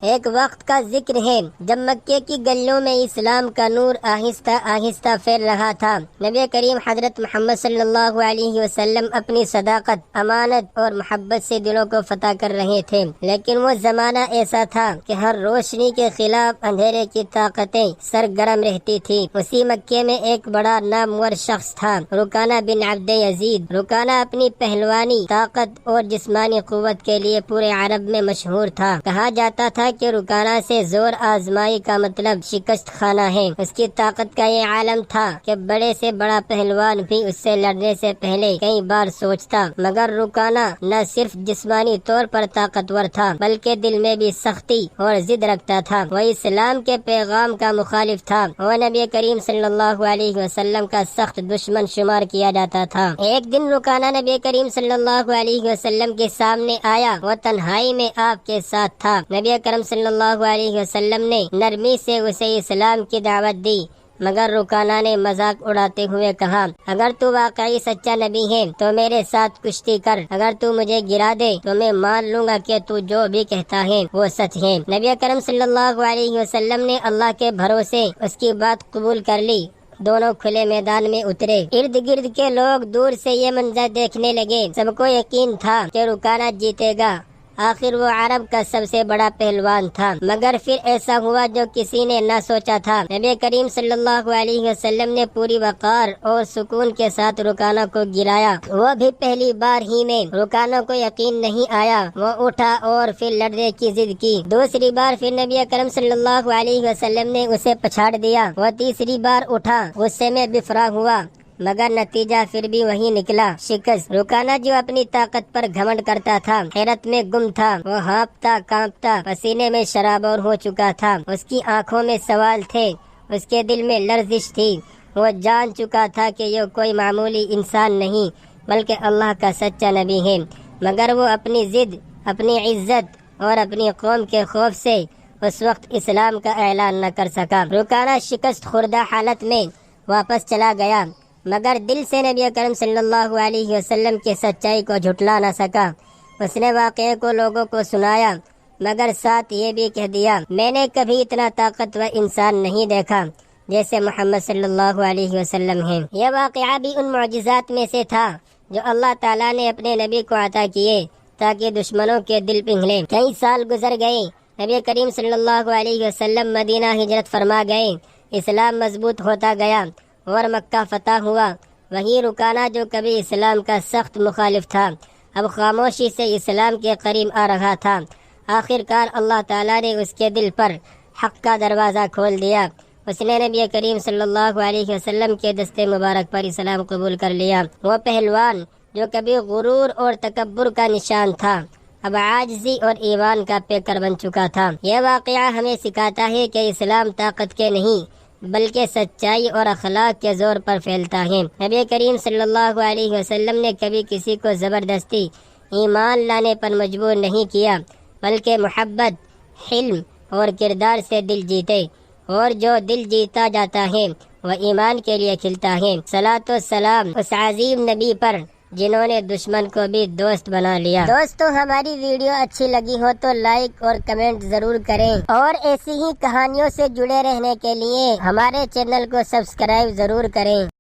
ایک وقت کا ذکر ہے جب مکے کی گلیوں میں اسلام کا نور آہستہ آہستہ پھیل رہا تھا۔ نبی کریم حضرت محمد صلی اللہ علیہ وسلم اپنی صداقت، امانت اور محبت سے دلوں کو فتح کر رہے تھے، لیکن وہ زمانہ ایسا تھا کہ ہر روشنی کے خلاف اندھیرے کی طاقتیں سرگرم رہتی تھی۔ اسی مکے میں ایک بڑا نامور شخص تھا، رکانہ بن عبد یزید۔ رکانہ اپنی پہلوانی، طاقت اور جسمانی قوت کے لیے پورے عرب میں مشہور تھا۔ کہا جاتا تھا کہ رکانہ سے زور آزمائی کا مطلب شکست کھانا ہے۔ اس کی طاقت کا یہ عالم تھا کہ بڑے سے بڑا پہلوان بھی اس سے لڑنے سے پہلے کئی بار سوچتا، مگر رکانہ نہ صرف جسمانی طور پر طاقتور تھا بلکہ دل میں بھی سختی اور ضد رکھتا تھا۔ وہ اسلام کے پیغام کا مخالف تھا، وہ نبی کریم صلی اللہ علیہ وسلم کا سخت دشمن شمار کیا جاتا تھا۔ ایک دن رکانہ نبی کریم صلی اللہ علیہ وسلم کے سامنے آیا، وہ تنہائی میں آپ کے ساتھ تھا۔ نبی کریم صلی اللہ علیہ وسلم نے نرمی سے اسے اسلام کی دعوت دی، مگر رکانہ نے مذاق اڑاتے ہوئے کہا، اگر تو واقعی سچا نبی ہے تو میرے ساتھ کشتی کر، اگر تو مجھے گرا دے تو میں مان لوں گا کہ تو جو بھی کہتا ہے وہ سچ ہے۔ نبی کریم صلی اللہ علیہ وسلم نے اللہ کے بھروسے اس کی بات قبول کر لی۔ دونوں کھلے میدان میں اترے۔ ارد گرد کے لوگ دور سے یہ منظر دیکھنے لگے۔ سب کو یقین تھا کہ رکانہ جیتے گا، آخر وہ عرب کا سب سے بڑا پہلوان تھا۔ مگر پھر ایسا ہوا جو کسی نے نہ سوچا تھا۔ نبی کریم صلی اللہ علیہ وسلم نے پوری وقار اور سکون کے ساتھ رکانہ کو گرایا، وہ بھی پہلی بار ہی میں۔ رکانہ کو یقین نہیں آیا، وہ اٹھا اور پھر لڑنے کی ضد کی۔ دوسری بار پھر نبی کریم صلی اللہ علیہ وسلم نے اسے پچھاڑ دیا۔ وہ تیسری بار اٹھا، غصے میں بفرا ہوا، مگر نتیجہ پھر بھی وہی نکلا، شکست۔ رکانہ جو اپنی طاقت پر گھمنڈ کرتا تھا، حیرت میں گم تھا۔ وہ ہانپتا کانپتا پسینے میں شرابور ہو چکا تھا۔ اس کی آنکھوں میں سوال تھے، اس کے دل میں لرزش تھی۔ وہ جان چکا تھا کہ یہ کوئی معمولی انسان نہیں بلکہ اللہ کا سچا نبی ہے، مگر وہ اپنی ضد، اپنی عزت اور اپنی قوم کے خوف سے اس وقت اسلام کا اعلان نہ کر سکا۔ رکانہ شکست خوردہ حالت میں واپس چلا گیا، مگر دل سے نبی کریم صلی اللہ علیہ وسلم کی سچائی کو جھٹلا نہ سکا۔ اس نے واقعے کو لوگوں کو سنایا، مگر ساتھ یہ بھی کہہ دیا، میں نے کبھی اتنا طاقتور انسان نہیں دیکھا جیسے محمد صلی اللہ علیہ وسلم ہیں۔ یہ واقعہ بھی ان معجزات میں سے تھا جو اللہ تعالیٰ نے اپنے نبی کو عطا کیے تاکہ دشمنوں کے دل پگھلیں۔ کئی سال گزر گئے، نبی کریم صلی اللہ علیہ وسلم مدینہ ہجرت فرما گئے، اسلام مضبوط ہوتا گیا اور مکہ فتح ہوا۔ وہی رکانہ جو کبھی اسلام کا سخت مخالف تھا، اب خاموشی سے اسلام کے قریب آ رہا تھا۔ آخر کار اللہ تعالیٰ نے اس کے دل پر حق کا دروازہ کھول دیا۔ اس نے نبی کریم صلی اللہ علیہ وسلم کے دست مبارک پر اسلام قبول کر لیا۔ وہ پہلوان جو کبھی غرور اور تکبر کا نشان تھا، اب عاجزی اور ایمان کا پیکر بن چکا تھا۔ یہ واقعہ ہمیں سکھاتا ہے کہ اسلام طاقت کے نہیں بلکہ سچائی اور اخلاق کے زور پر پھیلتا ہے۔ نبی کریم صلی اللہ علیہ وسلم نے کبھی کسی کو زبردستی ایمان لانے پر مجبور نہیں کیا، بلکہ محبت، حلم اور کردار سے دل جیتے، اور جو دل جیتا جاتا ہے وہ ایمان کے لیے کھلتا ہے۔ صلاۃ و سلام اس عظیم نبی پر جنہوں نے دشمن کو بھی دوست بنا لیا۔ دوستو، ہماری ویڈیو اچھی لگی ہو تو لائک اور کمنٹ ضرور کریں، اور ایسی ہی کہانیوں سے جڑے رہنے کے لیے ہمارے چینل کو سبسکرائب ضرور کریں۔